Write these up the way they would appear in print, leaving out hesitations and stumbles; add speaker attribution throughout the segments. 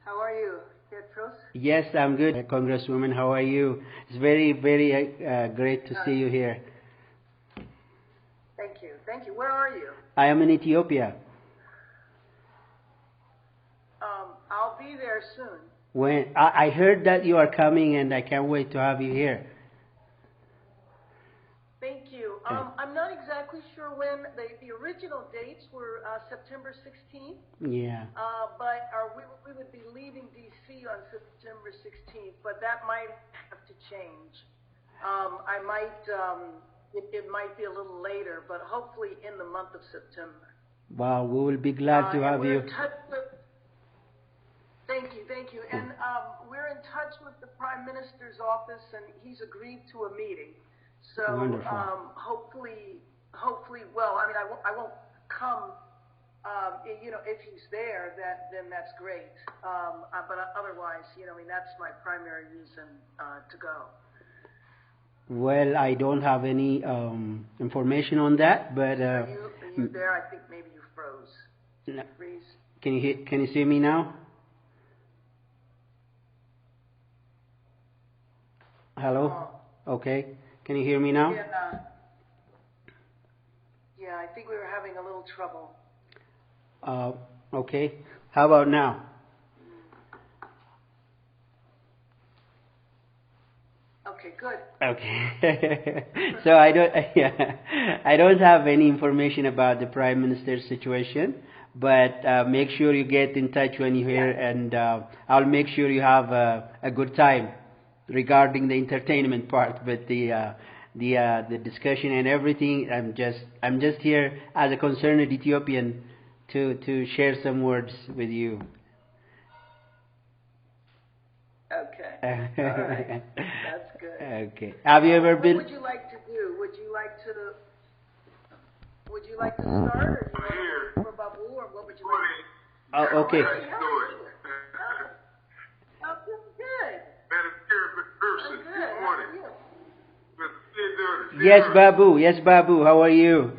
Speaker 1: How are you, Tedros?
Speaker 2: Yes, I'm good, Congresswoman. How are you? It's very, very great to see you here.
Speaker 1: Thank you. Thank you. Where are you?
Speaker 2: I am in Ethiopia.
Speaker 1: I'll be there soon.
Speaker 2: When I heard that you are coming, and I can't wait to have you here.
Speaker 1: Thank you. I'm not exactly sure when the original dates were September 16th.
Speaker 2: Yeah.
Speaker 1: But we would be leaving D.C. on September 16th, but that might have to change. I might. It might be a little later, but hopefully in the month of September.
Speaker 2: Wow, we will be glad to have you.
Speaker 1: Thank you. And we're in touch with the Prime Minister's office, and he's agreed to a meeting. So hopefully, well, I mean, I won't come. If he's there, then that's great. But otherwise, I mean, that's my primary reason to go.
Speaker 2: Well, I don't have any information on that, but
Speaker 1: are you there? I think maybe you froze.
Speaker 2: No.
Speaker 1: Freeze.
Speaker 2: Can you see me now? Hello? Okay. Can you hear me now?
Speaker 1: Yeah, I think we were having a little trouble.
Speaker 2: Okay. How about now?
Speaker 1: Okay, good.
Speaker 2: Okay. So I don't have any information about the Prime Minister's situation, but make sure you get in touch when you're here, and I'll make sure you have a good time regarding the entertainment part, but the discussion and everything. I'm just here as a concerned Ethiopian to share some words with you.
Speaker 1: Okay. All right. That's good.
Speaker 2: Okay. Have you ever been?
Speaker 1: What would you like to do? Would you like to start, or you want to wait for Babu, or what would you like?
Speaker 2: Oh, okay.
Speaker 1: Oh, good.
Speaker 2: Yes, Babu. How are you?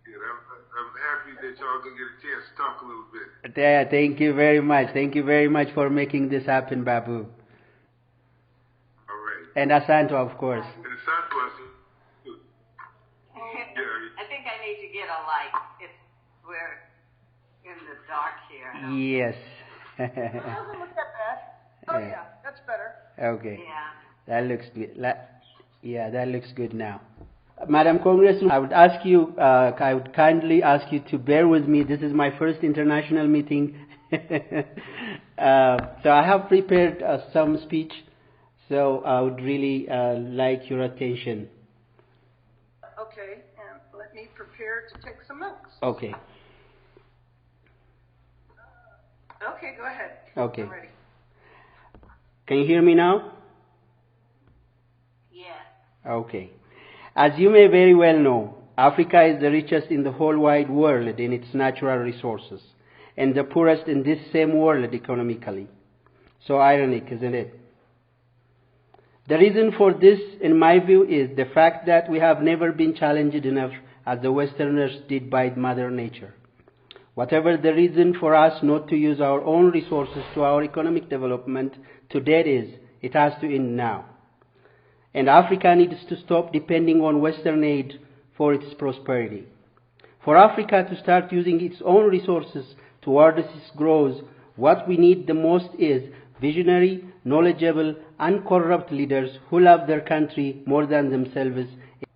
Speaker 3: Good. I'm happy that y'all gonna get a chance to talk a little bit.
Speaker 2: Yeah, thank you very much. Thank you very much for making this happen, Babu.
Speaker 3: All right.
Speaker 2: And Asanto, of course.
Speaker 3: And Asanto,
Speaker 4: I think I need to get a light. We're in the dark here.
Speaker 2: Yes.
Speaker 1: It doesn't look that bad. Oh yeah, that's better.
Speaker 2: Okay.
Speaker 4: Yeah.
Speaker 2: That looks good. That looks good now. Madam Congresswoman, I would kindly ask you to bear with me. This is my first international meeting. So I have prepared some speech, so I would really like your attention.
Speaker 1: Okay, and let me prepare to take some notes.
Speaker 2: Okay.
Speaker 1: Okay, go ahead.
Speaker 2: Okay.
Speaker 1: I'm ready.
Speaker 2: Can you hear me now?
Speaker 4: Yes.
Speaker 2: Okay. As you may very well know, Africa is the richest in the whole wide world in its natural resources, and the poorest in this same world economically. So ironic, isn't it? The reason for this, in my view, is the fact that we have never been challenged enough as the Westerners did by Mother Nature. Whatever the reason for us not to use our own resources to our economic development to date is, it has to end now. And Africa needs to stop depending on Western aid for its prosperity. For Africa to start using its own resources towards its growth, what we need the most is visionary, knowledgeable, uncorrupt leaders who love their country more than themselves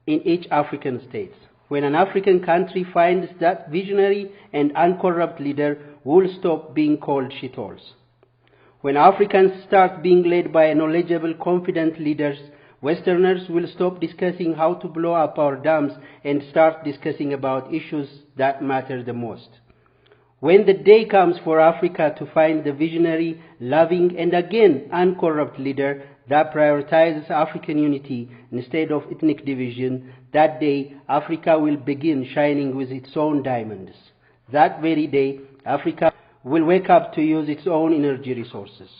Speaker 2: in each African state. When an African country finds that visionary and uncorrupt leader, we'll stop being called shitholes. When Africans start being led by knowledgeable, confident leaders, Westerners will stop discussing how to blow up our dams and start discussing about issues that matter the most. When the day comes for Africa to find the visionary, loving, and again uncorrupt leader that prioritizes African unity instead of ethnic division, that day Africa will begin shining with its own diamonds. That very day, Africa will wake up to use its own energy resources.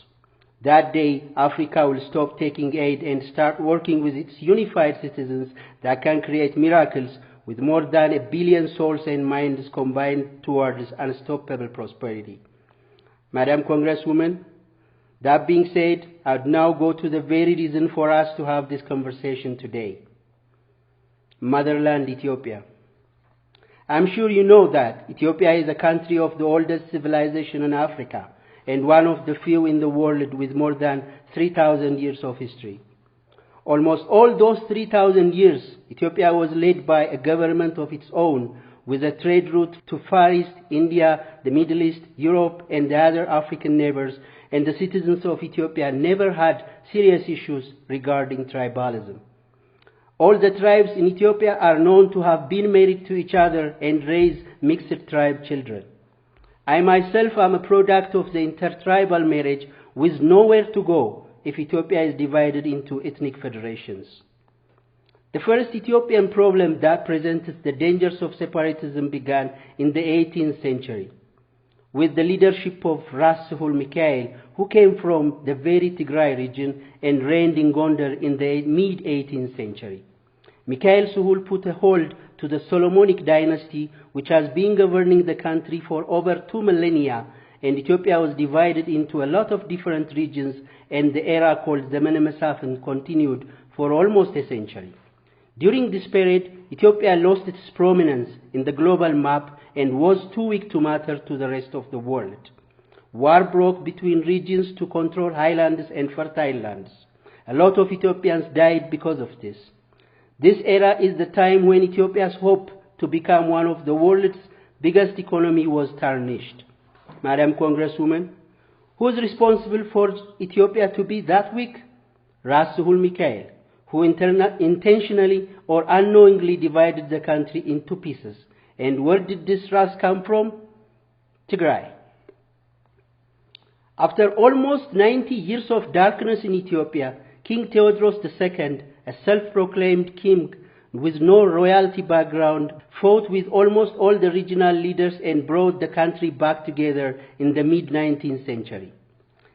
Speaker 2: That day, Africa will stop taking aid and start working with its unified citizens that can create miracles with more than 1 billion souls and minds combined towards unstoppable prosperity. Madam Congresswoman, that being said, I would now go to the very reason for us to have this conversation today. Motherland Ethiopia. I'm sure you know that Ethiopia is a country of the oldest civilization in Africa and one of the few in the world with more than 3,000 years of history. Almost all those 3,000 years, Ethiopia was led by a government of its own with a trade route to Far East, India, the Middle East, Europe, and the other African neighbors, and the citizens of Ethiopia never had serious issues regarding tribalism. All the tribes in Ethiopia are known to have been married to each other and raised mixed tribe children. I myself am a product of the intertribal marriage with nowhere to go if Ethiopia is divided into ethnic federations. The first Ethiopian problem that presented the dangers of separatism began in the 18th century with the leadership of Ras Sahul Mikhail, who came from the very Tigray region and reigned in Gondar in the mid-18th century. Mikhail Sahul put a hold to the Solomonic dynasty, which has been governing the country for over 2 millennia, and Ethiopia was divided into a lot of different regions, and the era called Zemene Mesafint continued for almost a century. During this period, Ethiopia lost its prominence in the global map and was too weak to matter to the rest of the world. War broke between regions to control highlands and fertile lands. A lot of Ethiopians died because of this. This era is the time when Ethiopia's hope to become one of the world's biggest economy was tarnished. Madam Congresswoman, who is responsible for Ethiopia to be that weak? Ras Sahul Mikhail, who intentionally or unknowingly divided the country into pieces. And where did this Ras come from? Tigray. After almost 90 years of darkness in Ethiopia, King Tedros II, a self-proclaimed king with no royalty background, fought with almost all the regional leaders and brought the country back together in the mid-19th century.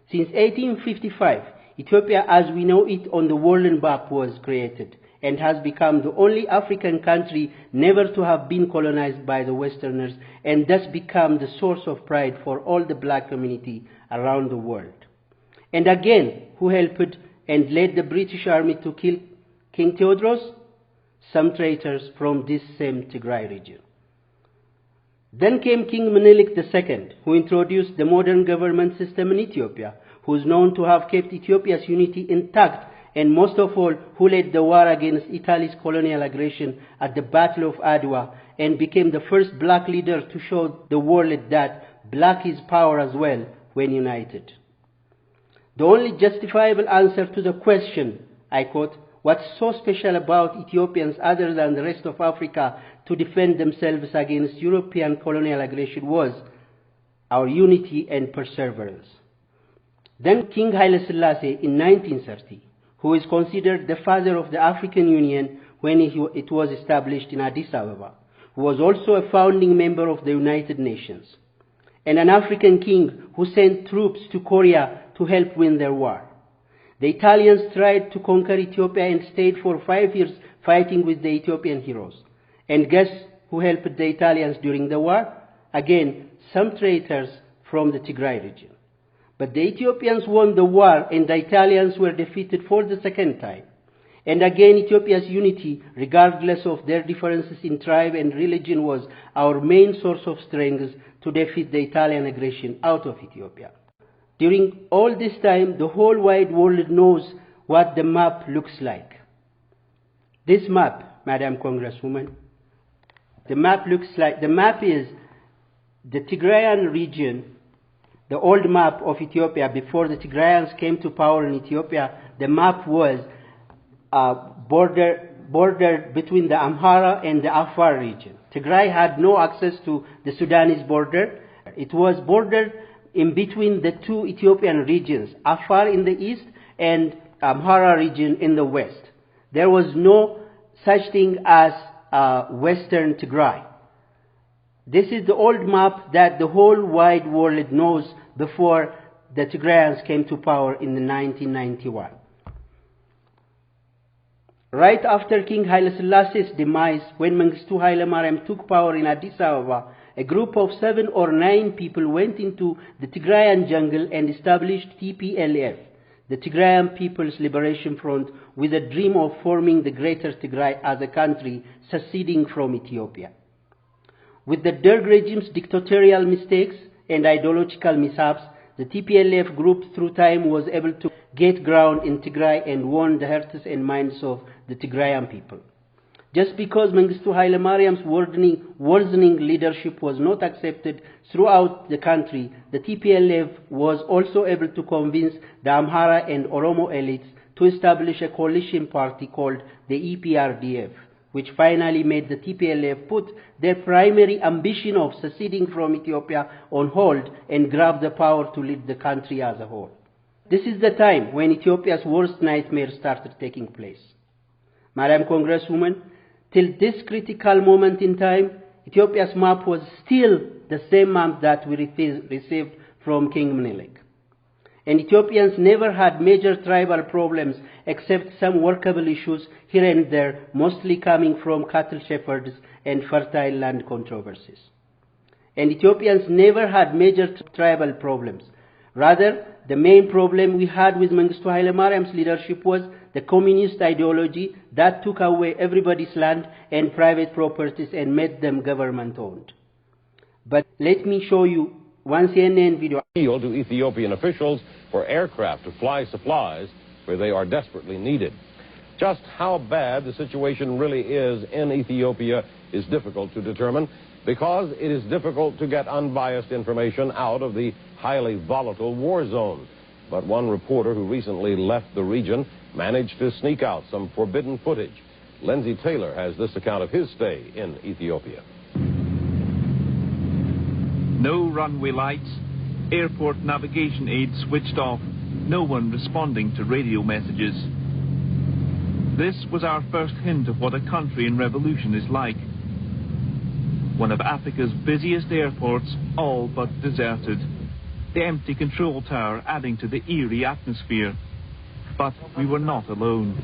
Speaker 2: Since 1855, Ethiopia as we know it on the world map was created and has become the only African country never to have been colonized by the Westerners, and thus become the source of pride for all the black community around the world. And again, who helped and led the British army to kill King Tedros? Some traitors from this same Tigray region. Then came King Menelik II, who introduced the modern government system in Ethiopia, who is known to have kept Ethiopia's unity intact, and most of all, who led the war against Italy's colonial aggression at the Battle of Adwa, and became the first black leader to show the world that black is power as well when united. The only justifiable answer to the question, I quote, what's so special about Ethiopians other than the rest of Africa to defend themselves against European colonial aggression was our unity and perseverance. Then King Haile Selassie in 1930, who is considered the father of the African Union when it was established in Addis Ababa, who was also a founding member of the United Nations, and an African king who sent troops to Korea to help win their war. The Italians tried to conquer Ethiopia and stayed for 5 years fighting with the Ethiopian heroes. And guess who helped the Italians during the war? Again, some traitors from the Tigray region. But the Ethiopians won the war and the Italians were defeated for the second time. And again, Ethiopia's unity, regardless of their differences in tribe and religion, was our main source of strength to defeat the Italian aggression out of Ethiopia. During all this time, the whole wide world knows what the map looks like. This map, Madam Congresswoman, the map is the Tigrayan region, the old map of Ethiopia. Before the Tigrayans came to power in Ethiopia, the map was bordered between the Amhara and the Afar region. Tigray had no access to the Sudanese border. It was bordered in between the two Ethiopian regions, Afar in the east and Amhara region in the west. There was no such thing as Western Tigray. This is the old map that the whole wide world knows before the Tigrayans came to power in 1991. Right after King Haile Selassie's demise, when Mengistu Haile Mariam took power in Addis Ababa, a group of 7 or 9 people went into the Tigrayan jungle and established TPLF, the Tigrayan People's Liberation Front, with a dream of forming the Greater Tigray as a country seceding from Ethiopia. With the Derg regime's dictatorial mistakes and ideological mishaps, the TPLF group through time was able to get ground in Tigray and won the hearts and minds of the Tigrayan people. Just because Mengistu Haile Mariam's worsening leadership was not accepted throughout the country, the TPLF was also able to convince the Amhara and Oromo elites to establish a coalition party called the EPRDF, which finally made the TPLF put their primary ambition of seceding from Ethiopia on hold and grab the power to lead the country as a whole. This is the time when Ethiopia's worst nightmare started taking place. Madam Congresswoman, till this critical moment in time, Ethiopia's map was still the same map that we received from King Menelik. And Ethiopians never had major tribal problems except some workable issues here and there, mostly coming from cattle shepherds and fertile land controversies. And Ethiopians never had major tribal problems. Rather, the main problem we had with Mengistu Haile Mariam's leadership was the communist ideology that took away everybody's land and private properties and made them government-owned. But let me show you one CNN video.
Speaker 5: To Ethiopian officials for aircraft to fly supplies where they are desperately needed. Just how bad the situation really is in Ethiopia is difficult to determine because it is difficult to get unbiased information out of the highly volatile war zone. But one reporter who recently left the region managed to sneak out some forbidden footage. Lindsay Taylor has this account of his stay in Ethiopia.
Speaker 6: No runway lights, airport navigation aids switched off, no one responding to radio messages. This was our first hint of what a country in revolution is like. One of Africa's busiest airports, all but deserted. The empty control tower adding to the eerie atmosphere. But we were not alone.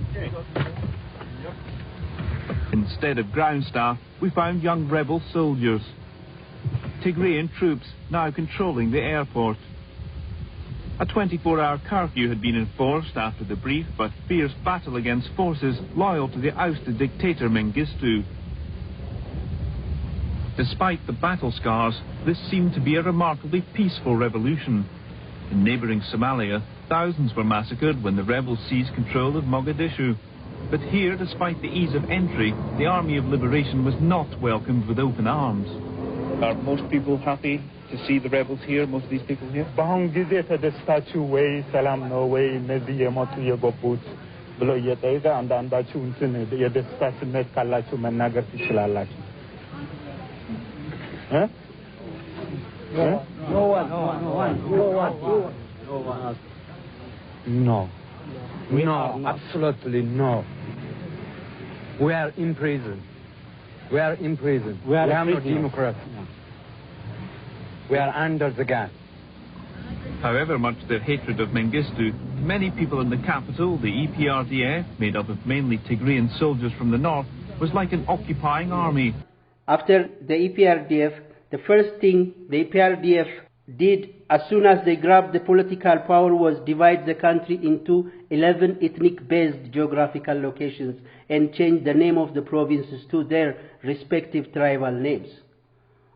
Speaker 6: Instead of ground staff, we found young rebel soldiers. Tigrayan troops now controlling the airport. A 24-hour curfew had been enforced after the brief but fierce battle against forces loyal to the ousted dictator Mengistu. Despite the battle scars, this seemed to be a remarkably peaceful revolution. In neighbouring Somalia, thousands were massacred when the rebels seized control of Mogadishu. But here, despite the ease of entry, the Army of Liberation was not welcomed with open arms. Are most people happy to see the rebels here, most of these people here?
Speaker 7: በአሁን ጊዜ ተደስታችሁ ወይ ሰላም ነው ወይ እነዚህ የሞቱ የገቡት ብሎ እየጠየቀ አንዳንዳችሁ እንትን የደስታ ስሜት ካላችሁ መናገር ትችላላችሁ። No, absolutely no. We are in prison. We are no democracy. We are under the gun.
Speaker 6: However much their hatred of Mengistu, many people in the capital, the EPRDF, made up of mainly Tigrayan soldiers from the north, was like an occupying army.
Speaker 2: After the EPRDF, the first thing the EPRDF did as soon as they grabbed the political power was divide the country into 11 ethnic-based geographical locations and change the name of the provinces to their respective tribal names.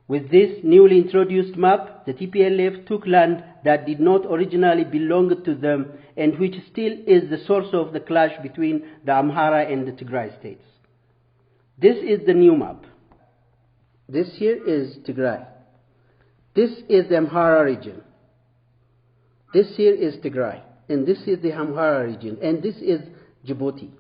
Speaker 2: With this newly introduced map, the TPLF took land that did not originally belong to them and which still is the source of the clash between the Amhara and the Tigray states. This is the new map. This here is Tigray. This is the Amhara region. This here is Tigray. And this is the Amhara region. And this is Djibouti.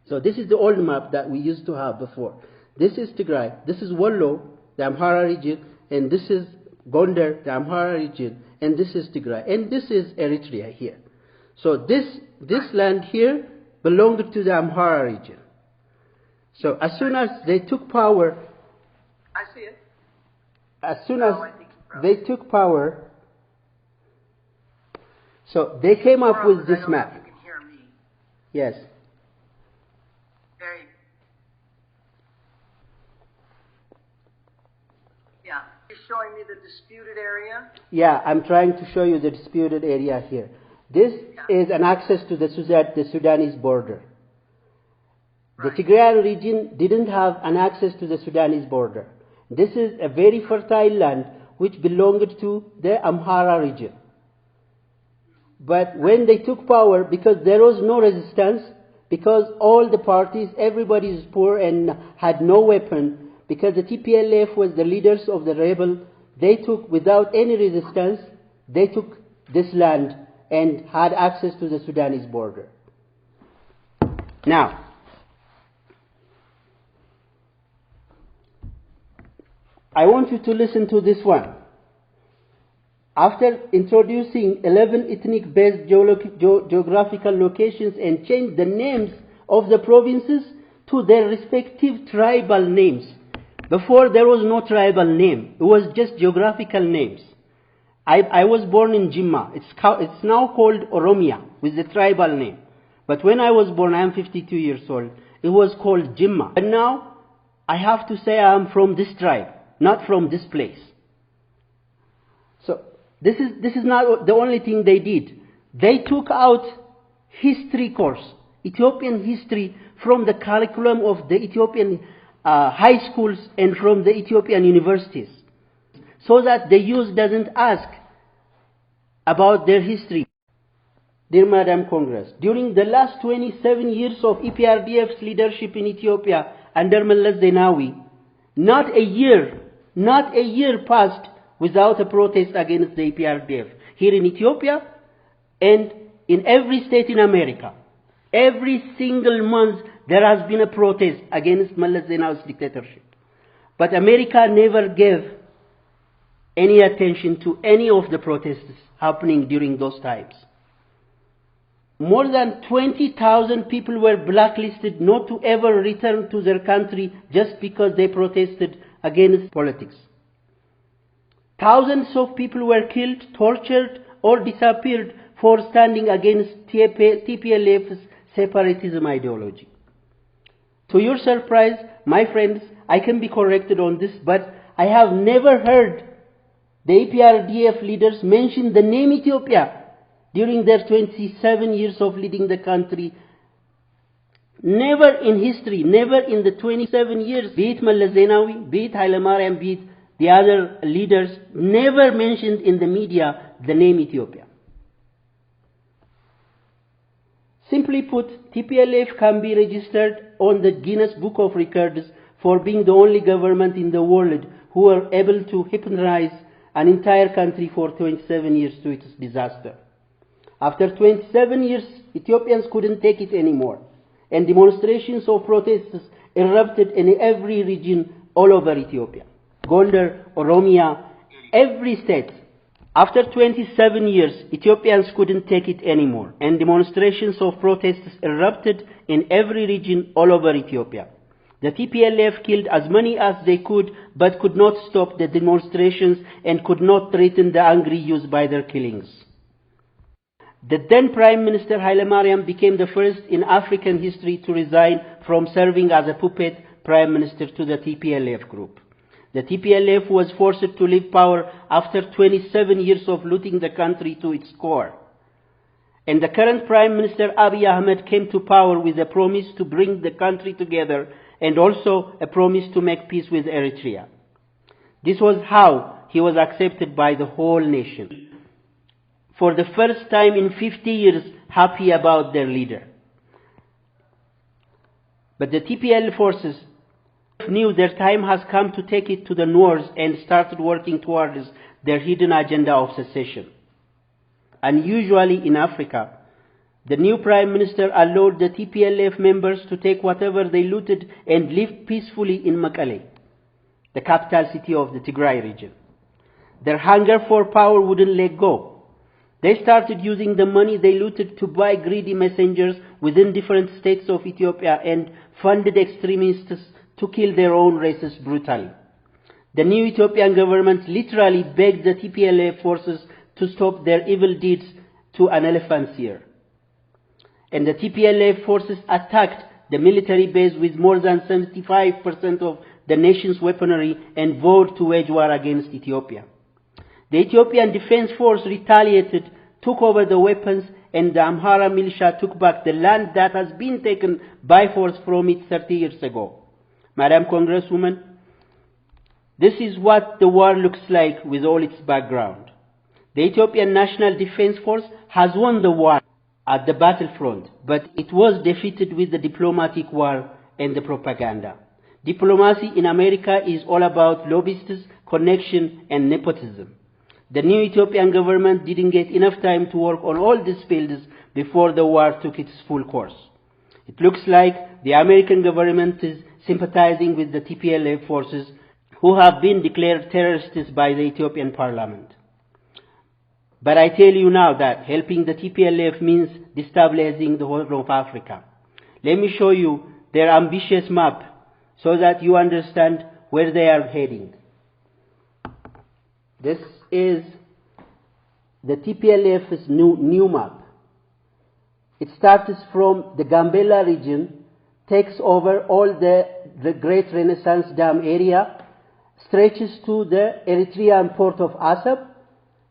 Speaker 2: So this is the old map that we used to have before. This is Tigray. This is Wollo, the Amhara region. And this is Gondar, the Amhara region. And this is Tigray. And this is Eritrea here. So this land here belonged to the Amhara region. So as soon as they took power...
Speaker 1: I see it.
Speaker 2: As soon as they took power, so they came up with this map.
Speaker 1: You can hear me.
Speaker 2: Yes.
Speaker 1: Very. You're showing me the disputed area?
Speaker 2: Yeah, I'm trying to show you the disputed area here. This is an access to the Sudanese border. Right. The Tigrayan region didn't have an access to the Sudanese border. This is a very fertile land which belonged to the Amhara region. But when they took power, because there was no resistance, because all the parties, everybody is poor and had no weapon, because the TPLF was the leaders of the rebel, they took, without any resistance, they took this land and had access to the Sudanese border. Now, I want you to listen to this one. After introducing 11 ethnic-based geographical locations and changed the names of the provinces to their respective tribal names. Before there was no tribal name. It was just geographical names. I was born in Jimma. It's now called Oromia with the tribal name. But when I was born, I am 52 years old, it was called Jimma. And now I have to say I am from this tribe, not from this place. So this is not the only thing they did. They took out history course, Ethiopian history, from the curriculum of the Ethiopian high schools and from the Ethiopian universities, so that the youth doesn't ask about their history. Dear Madam Congress, during the last 27 years of EPRDF's leadership in Ethiopia under Meles Zenawi, not a year passed without a protest against the EPRDF. Here in Ethiopia and in every state in America, every single month there has been a protest against Meles Zenawi's dictatorship. But America never gave any attention to any of the protests happening during those times. More than 20,000 people were blacklisted not to ever return to their country just because they protested against politics. Thousands of people were killed, tortured, or disappeared for standing against TPLF's separatism ideology. To your surprise, my friends, I can be corrected on this, but I have never heard the EPRDF leaders mention the name Ethiopia during their 27 years of leading the country. Never in history, never in the 27 years, be it Meles Zenawi, be it Haile Mariam, be it the other leaders, never mentioned in the media the name Ethiopia. Simply put, TPLF can be registered on the Guinness Book of Records for being the only government in the world who were able to hypnotize an entire country for 27 years to its disaster. After 27 years, Ethiopians couldn't take it anymore, and demonstrations of protests erupted in every region all over Ethiopia. Gondar, Oromia, every state. After 27 years, Ethiopians couldn't take it anymore, and demonstrations of protests erupted in every region all over Ethiopia. The TPLF killed as many as they could, but could not stop the demonstrations and could not threaten the angry youth by their killings. The then Prime Minister Haile Mariam became the first in African history to resign from serving as a puppet Prime Minister to the TPLF group. The TPLF was forced to leave power after 27 years of looting the country to its core. And the current Prime Minister Abiy Ahmed came to power with a promise to bring the country together and also a promise to make peace with Eritrea. This was how he was accepted by the whole nation. For the first time in 50 years, happy about their leader. But the TPL forces knew their time has come to take it to the north and started working towards their hidden agenda of secession. Unusually in Africa, the new Prime Minister allowed the TPLF members to take whatever they looted and live peacefully in Mekelle, the capital city of the Tigray region. Their hunger for power wouldn't let go. They started using the money they looted to buy greedy messengers within different states of Ethiopia and funded extremists to kill their own races brutally. The new Ethiopian government literally begged the TPLF forces to stop their evil deeds to an elephant's ear. And the TPLF forces attacked the military base with more than 75% of the nation's weaponry and vowed to wage war against Ethiopia. The Ethiopian Defense Force retaliated, took over the weapons, and the Amhara militia took back the land that has been taken by force from it 30 years ago. Madam Congresswoman, this is what the war looks like with all its background. The Ethiopian National Defense Force has won the war at the battlefront, but it was defeated with the diplomatic war and the propaganda. Diplomacy in America is all about lobbyists, connection, and nepotism. The new Ethiopian government didn't get enough time to work on all these fields before the war took its full course. It looks like the American government is sympathizing with the TPLF forces who have been declared terrorists by the Ethiopian parliament. But I tell you now that helping the TPLF means destabilizing the whole of Africa. Let me show you their ambitious map so that you understand where they are heading. This is the TPLF's new map. It starts from the Gambela region, takes over all the Great Renaissance Dam area, stretches to the Eritrean port of Assab.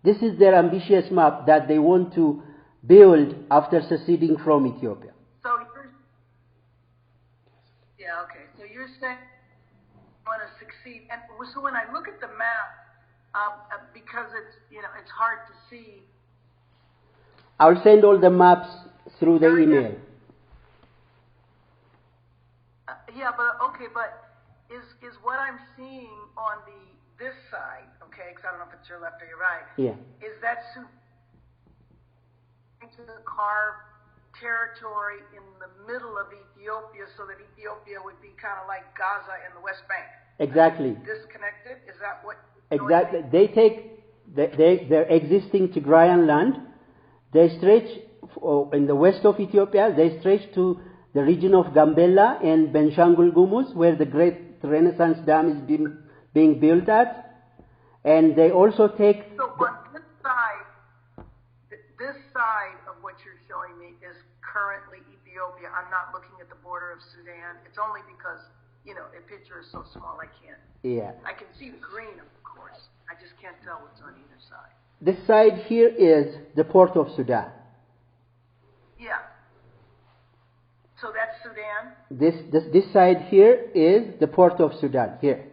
Speaker 2: This is their ambitious map that they want to build after seceding from Ethiopia.
Speaker 1: So you're saying you want to succeed. And so when I look at the map, because it's hard to see.
Speaker 2: I'll send all the maps through the email.
Speaker 1: But is what I'm seeing on this side, okay, because I don't know if it's your left or your right.
Speaker 2: Yeah.
Speaker 1: Is that to carve territory in the middle of Ethiopia so that Ethiopia would be kind of like Gaza and the West Bank?
Speaker 2: Exactly.
Speaker 1: Disconnected? Is that what?
Speaker 2: Exactly. They take their existing Tigrayan land, they stretch in the west of Ethiopia, they stretch to the region of Gambela and Benshangul Gumuz, where the Great Renaissance Dam is being built at, and they also take.
Speaker 1: So on this side of what you're showing me is currently Ethiopia. I'm not looking at the border of Sudan. It's only because the picture is so small I can't.
Speaker 2: Yeah.
Speaker 1: I can see the green, of course. I just can't tell what's on either side.
Speaker 2: This side here is the port of Sudan.
Speaker 1: Yeah. So that's Sudan?
Speaker 2: This side here is the port of Sudan. Here.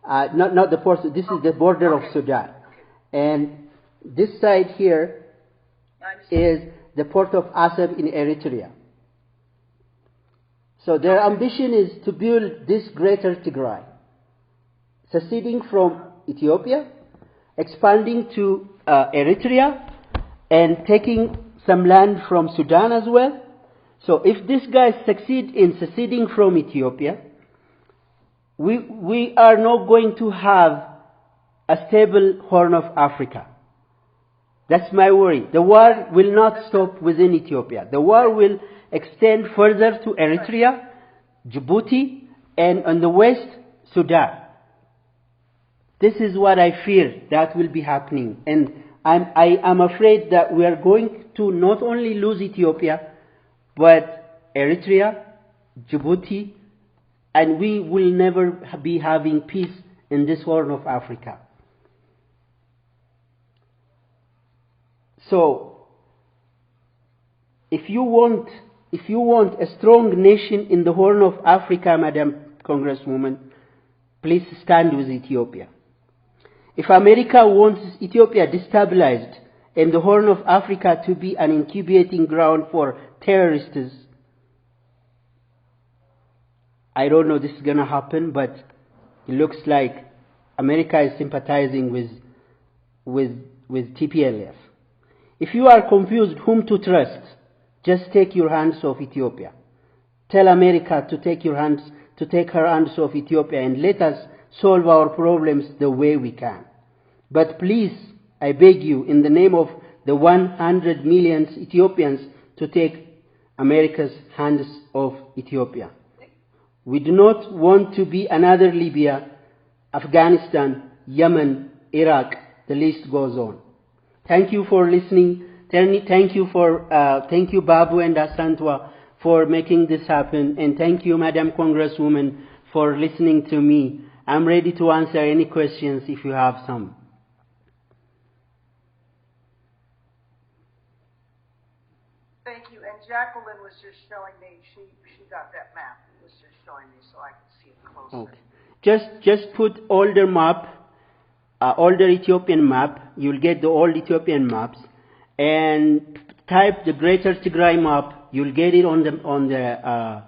Speaker 2: Not the port, this is the border of Sudan. And this side here is the port of Assab in Eritrea. So their ambition is to build this greater Tigray, seceding from Ethiopia, expanding to Eritrea, and taking some land from Sudan as well. So if these guys succeed in seceding from Ethiopia, we are not going to have a stable Horn of Africa. That's my worry. The war will not stop within Ethiopia. The war will extend further to Eritrea, Djibouti, and on the west, Sudan. This is what I fear that will be happening. And I am afraid that we are going to not only lose Ethiopia, but Eritrea, Djibouti, and we will never be having peace in this Horn of Africa. So, if you want a strong nation in the Horn of Africa, Madam Congresswoman, please stand with Ethiopia. If America wants Ethiopia destabilized and the Horn of Africa to be an incubating ground for terrorists, I don't know this is going to happen, but it looks like America is sympathizing with TPLF. If you are confused whom to trust, just take your hands off Ethiopia. Tell America to take her hands off Ethiopia and let us solve our problems the way we can. But please, I beg you, in the name of the 100 million Ethiopians, to take America's hands off Ethiopia. We do not want to be another Libya, Afghanistan, Yemen, Iraq, the list goes on. Thank you for listening. Thank you Babu and Asantwa for making this happen, and thank you Madam Congresswoman for listening to me. I'm ready to answer any questions if you have some.
Speaker 1: Thank you. And Jacqueline was just showing me, she got that map. It was just showing me so I could see it closer.
Speaker 2: Okay. Just put older map, older Ethiopian map. You'll get the old Ethiopian maps, and type the Greater Tigray map. You'll get it on the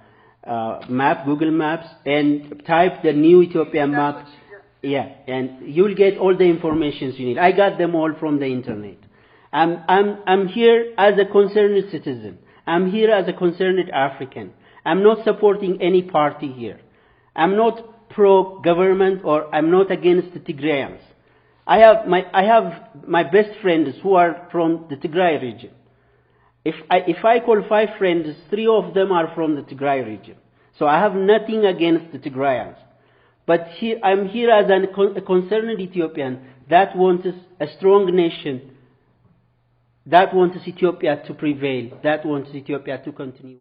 Speaker 2: map, Google Maps, and type the new Ethiopian map. Yeah, and you'll get all the information you need. I got them all from the internet. I'm here as a concerned citizen. I'm here as a concerned African. I'm not supporting any party here. I'm not pro-government, or I'm not against the Tigrayans. I have my best friends who are from the Tigray region. If I call 5 friends, 3 of them are from the Tigray region. So I have nothing against the Tigrayans. But I'm here as a concerned Ethiopian that wants a strong nation, that wants Ethiopia to prevail, that wants Ethiopia to continue.